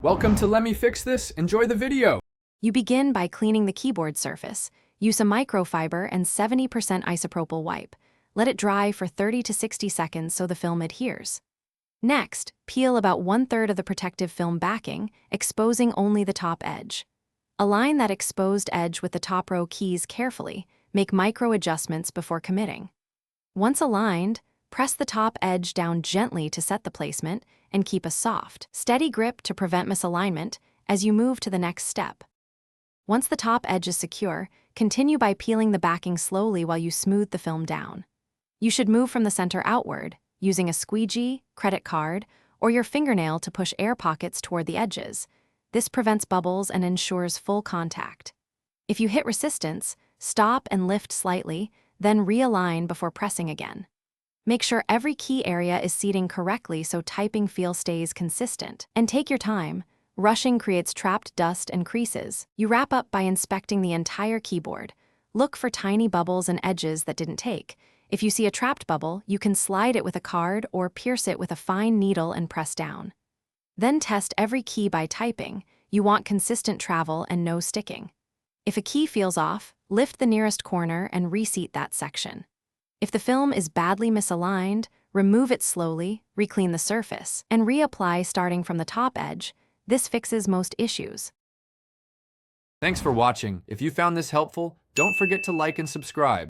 Welcome to Let Me Fix This. Enjoy the video. You begin by cleaning the keyboard surface. Use a microfiber and 70% isopropyl wipe. Let it dry for 30 to 60 seconds so the film adheres. Next, peel about 1/3 of the protective film backing, exposing only the top edge. Align that exposed edge with the top row keys carefully. Make micro adjustments before committing. Once aligned, press the top edge down gently to set the placement and keep a soft, steady grip to prevent misalignment as you move to the next step. Once the top edge is secure, continue by peeling the backing slowly while you smooth the film down. You should move from the center outward, using a squeegee, credit card, or your fingernail to push air pockets toward the edges. This prevents bubbles and ensures full contact. If you hit resistance, stop and lift slightly, then realign before pressing again. Make sure every key area is seating correctly so typing feel stays consistent. And take your time. Rushing creates trapped dust and creases. You wrap up by inspecting the entire keyboard. Look for tiny bubbles and edges that didn't take. If you see a trapped bubble, you can slide it with a card or pierce it with a fine needle and press down. Then test every key by typing. You want consistent travel and no sticking. If a key feels off, lift the nearest corner and reseat that section. If the film is badly misaligned, remove it slowly, reclean the surface, and reapply starting from the top edge. This fixes most issues. Thanks for watching. If you found this helpful, don't forget to like and subscribe.